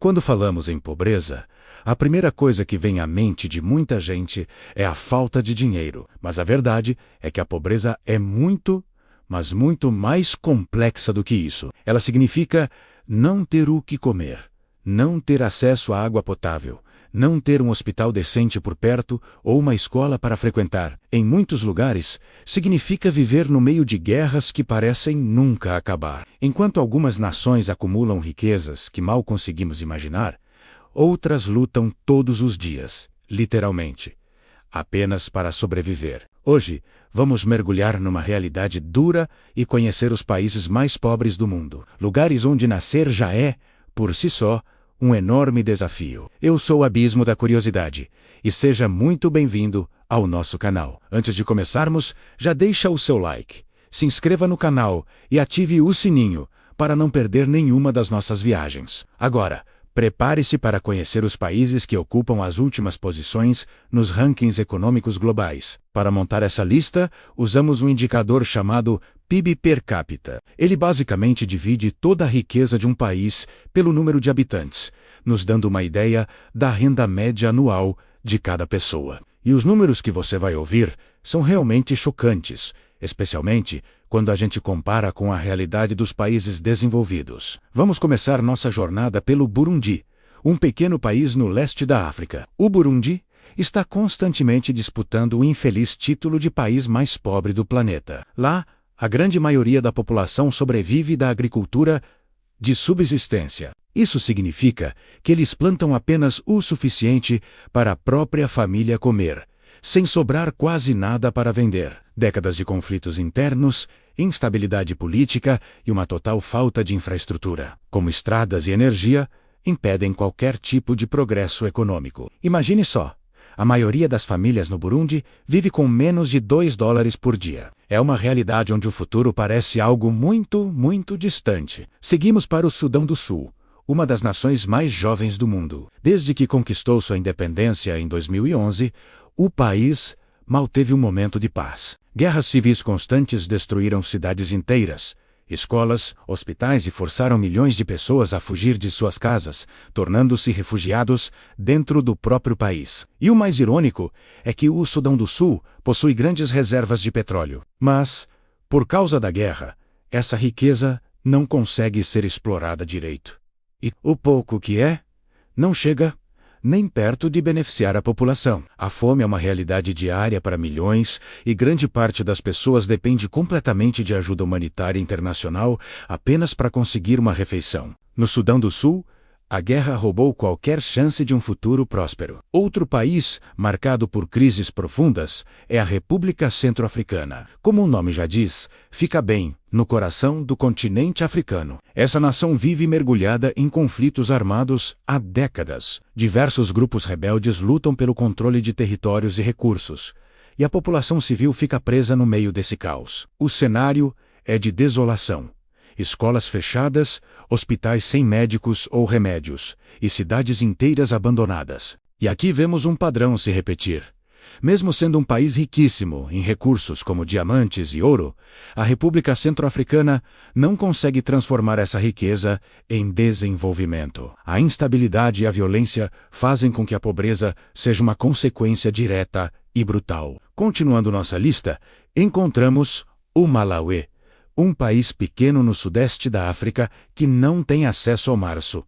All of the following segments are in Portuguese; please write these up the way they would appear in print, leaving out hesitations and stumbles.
Quando falamos em pobreza, a primeira coisa que vem à mente de muita gente é a falta de dinheiro. Mas a verdade é que a pobreza é muito, mas muito mais complexa do que isso. Ela significa não ter o que comer, não ter acesso à água potável, não ter um hospital decente por perto ou uma escola para frequentar. Em muitos lugares, significa viver no meio de guerras que parecem nunca acabar. Enquanto algumas nações acumulam riquezas que mal conseguimos imaginar, outras lutam todos os dias, literalmente, apenas para sobreviver. Hoje, vamos mergulhar numa realidade dura e conhecer os países mais pobres do mundo, lugares onde nascer já é, por si só, um enorme desafio. Eu sou o Abismo da Curiosidade e seja muito bem-vindo ao nosso canal. Antes de começarmos, já deixa o seu like, se inscreva no canal e ative o sininho para não perder nenhuma das nossas viagens. Agora, prepare-se para conhecer os países que ocupam as últimas posições nos rankings econômicos globais. Para montar essa lista, usamos um indicador chamado PIB per capita. Ele basicamente divide toda a riqueza de um país pelo número de habitantes, nos dando uma ideia da renda média anual de cada pessoa. E os números que você vai ouvir são realmente chocantes, especialmente quando a gente compara com a realidade dos países desenvolvidos. Vamos começar nossa jornada pelo Burundi, um pequeno país no leste da África. O Burundi está constantemente disputando o infeliz título de país mais pobre do planeta. Lá, a grande maioria da população sobrevive da agricultura de subsistência. Isso significa que eles plantam apenas o suficiente para a própria família comer, sem sobrar quase nada para vender. Décadas de conflitos internos, instabilidade política e uma total falta de infraestrutura, como estradas e energia, impedem qualquer tipo de progresso econômico. Imagine só, a maioria das famílias no Burundi vive com menos de $2 por dia. É uma realidade onde o futuro parece algo muito, muito distante. Seguimos para o Sudão do Sul, uma das nações mais jovens do mundo. Desde que conquistou sua independência em 2011, o país mal teve um momento de paz. Guerras civis constantes destruíram cidades inteiras, escolas, hospitais e forçaram milhões de pessoas a fugir de suas casas, tornando-se refugiados dentro do próprio país. E o mais irônico é que o Sudão do Sul possui grandes reservas de petróleo. Mas, por causa da guerra, essa riqueza não consegue ser explorada direito. E o pouco que é, não chega nem perto de beneficiar a população. A fome é uma realidade diária para milhões e grande parte das pessoas depende completamente de ajuda humanitária internacional apenas para conseguir uma refeição. No Sudão do Sul, a guerra roubou qualquer chance de um futuro próspero. Outro país marcado por crises profundas é a República Centro-Africana. Como o nome já diz, fica bem no coração do continente africano. Essa nação vive mergulhada em conflitos armados há décadas. Diversos grupos rebeldes lutam pelo controle de territórios e recursos, e a população civil fica presa no meio desse caos. O cenário é de desolação. Escolas fechadas, hospitais sem médicos ou remédios, e cidades inteiras abandonadas. E aqui vemos um padrão se repetir. Mesmo sendo um país riquíssimo em recursos como diamantes e ouro, a República Centro-Africana não consegue transformar essa riqueza em desenvolvimento. A instabilidade e a violência fazem com que a pobreza seja uma consequência direta e brutal. Continuando nossa lista, encontramos o Malawi, um país pequeno no sudeste da África que não tem acesso ao março.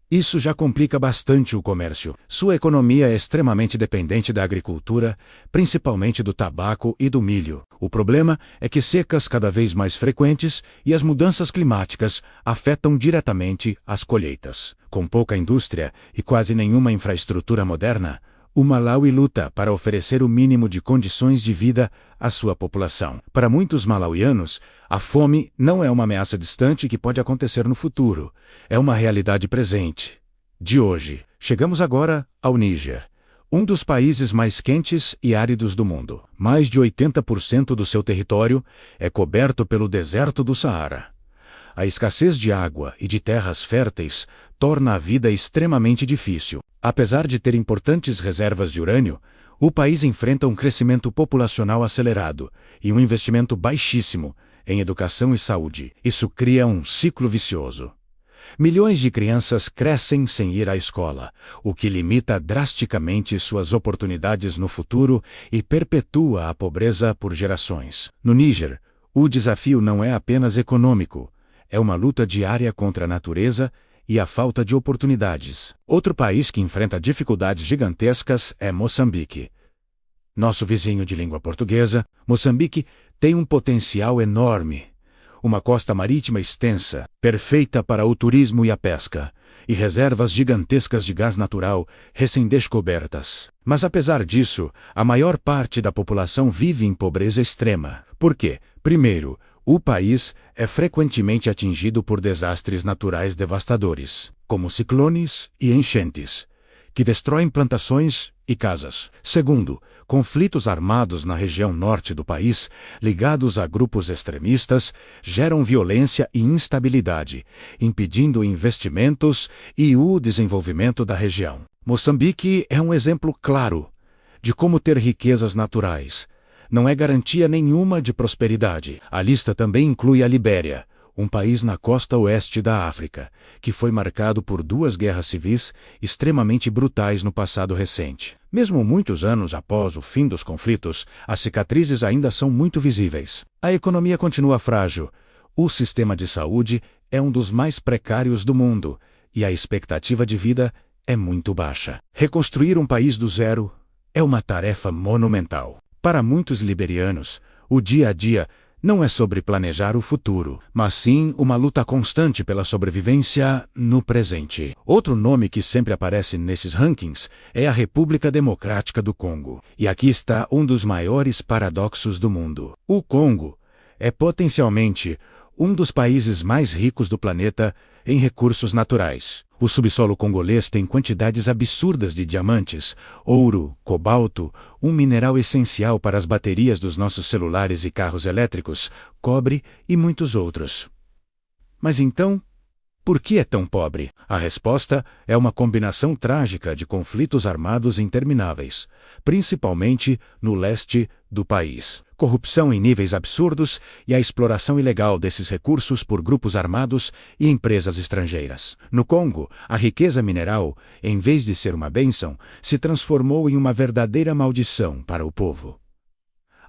Isso já complica bastante o comércio. Sua economia é extremamente dependente da agricultura, principalmente do tabaco e do milho. O problema é que secas cada vez mais frequentes e as mudanças climáticas afetam diretamente as colheitas. Com pouca indústria e quase nenhuma infraestrutura moderna, o Malawi luta para oferecer o mínimo de condições de vida à sua população. Para muitos malauianos, a fome não é uma ameaça distante que pode acontecer no futuro. É uma realidade presente. De hoje, chegamos agora ao Níger, um dos países mais quentes e áridos do mundo. Mais de 80% do seu território é coberto pelo deserto do Saara. A escassez de água e de terras férteis torna a vida extremamente difícil. Apesar de ter importantes reservas de urânio, o país enfrenta um crescimento populacional acelerado e um investimento baixíssimo em educação e saúde. Isso cria um ciclo vicioso. Milhões de crianças crescem sem ir à escola, o que limita drasticamente suas oportunidades no futuro e perpetua a pobreza por gerações. No Níger, o desafio não é apenas econômico, é uma luta diária contra a natureza e a falta de oportunidades. Outro país que enfrenta dificuldades gigantescas é Moçambique. Nosso vizinho de língua portuguesa, Moçambique tem um potencial enorme. Uma costa marítima extensa, perfeita para o turismo e a pesca, e reservas gigantescas de gás natural recém-descobertas. Mas apesar disso, a maior parte da população vive em pobreza extrema. Por quê? Primeiro, o país é frequentemente atingido por desastres naturais devastadores, como ciclones e enchentes, que destroem plantações e casas. Segundo, conflitos armados na região norte do país, ligados a grupos extremistas, geram violência e instabilidade, impedindo investimentos e o desenvolvimento da região. Moçambique é um exemplo claro de como ter riquezas naturais não é garantia nenhuma de prosperidade. A lista também inclui a Libéria, um país na costa oeste da África, que foi marcado por 2 guerras civis extremamente brutais no passado recente. Mesmo muitos anos após o fim dos conflitos, as cicatrizes ainda são muito visíveis. A economia continua frágil, o sistema de saúde é um dos mais precários do mundo e a expectativa de vida é muito baixa. Reconstruir um país do zero é uma tarefa monumental. Para muitos liberianos, o dia a dia não é sobre planejar o futuro, mas sim uma luta constante pela sobrevivência no presente. Outro nome que sempre aparece nesses rankings é a República Democrática do Congo. E aqui está um dos maiores paradoxos do mundo. O Congo é potencialmente um dos países mais ricos do planeta em recursos naturais. O subsolo congolês tem quantidades absurdas de diamantes, ouro, cobalto, um mineral essencial para as baterias dos nossos celulares e carros elétricos, cobre e muitos outros. Mas então, por que é tão pobre? A resposta é uma combinação trágica de conflitos armados intermináveis, principalmente no leste do país. Corrupção em níveis absurdos e a exploração ilegal desses recursos por grupos armados e empresas estrangeiras. No Congo, a riqueza mineral, em vez de ser uma bênção, se transformou em uma verdadeira maldição para o povo.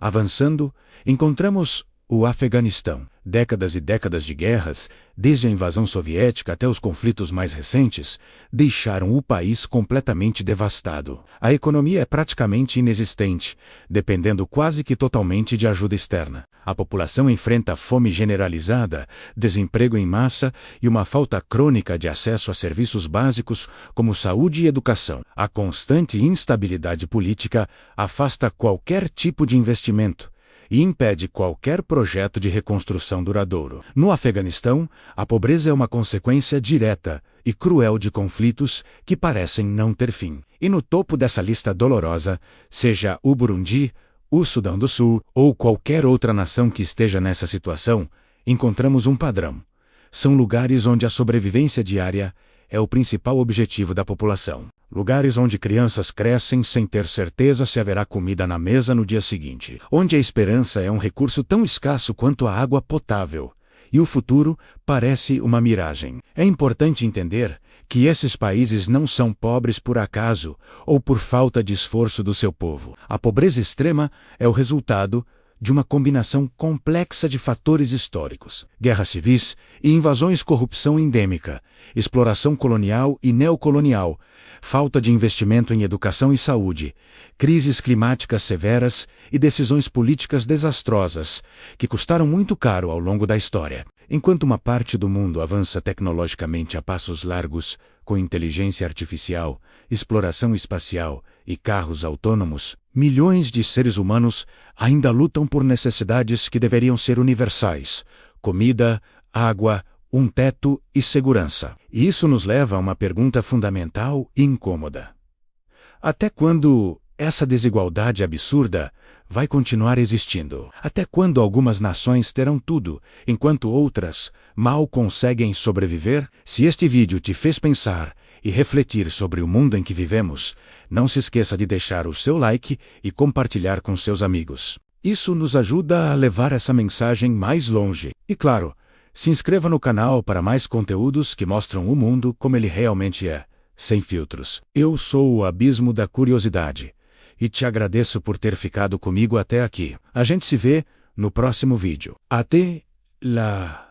Avançando, encontramos o Afeganistão. Décadas e décadas de guerras, desde a invasão soviética até os conflitos mais recentes, deixaram o país completamente devastado. A economia é praticamente inexistente, dependendo quase que totalmente de ajuda externa. A população enfrenta fome generalizada, desemprego em massa e uma falta crônica de acesso a serviços básicos como saúde e educação. A constante instabilidade política afasta qualquer tipo de investimento e impede qualquer projeto de reconstrução duradouro. No Afeganistão, a pobreza é uma consequência direta e cruel de conflitos que parecem não ter fim. E no topo dessa lista dolorosa, seja o Burundi, o Sudão do Sul ou qualquer outra nação que esteja nessa situação, encontramos um padrão. São lugares onde a sobrevivência diária é o principal objetivo da população. Lugares onde crianças crescem sem ter certeza se haverá comida na mesa no dia seguinte. Onde a esperança é um recurso tão escasso quanto a água potável. E o futuro parece uma miragem. É importante entender que esses países não são pobres por acaso ou por falta de esforço do seu povo. A pobreza extrema é o resultado de uma combinação complexa de fatores históricos, guerras civis e invasões, corrupção endêmica, exploração colonial e neocolonial, falta de investimento em educação e saúde, crises climáticas severas e decisões políticas desastrosas, que custaram muito caro ao longo da história. Enquanto uma parte do mundo avança tecnologicamente a passos largos, com inteligência artificial, exploração espacial e carros autônomos, milhões de seres humanos ainda lutam por necessidades que deveriam ser universais: comida, água, um teto e segurança. E isso nos leva a uma pergunta fundamental e incômoda. Até quando essa desigualdade absurda vai continuar existindo? Até quando algumas nações terão tudo, enquanto outras mal conseguem sobreviver? Se este vídeo te fez pensar e refletir sobre o mundo em que vivemos, não se esqueça de deixar o seu like e compartilhar com seus amigos. Isso nos ajuda a levar essa mensagem mais longe. E claro, Se inscreva no canal para mais conteúdos que mostram o mundo como ele realmente é, sem filtros. Eu sou o Abismo da Curiosidade e te agradeço por ter ficado comigo até aqui. A gente se vê no próximo vídeo. Até lá!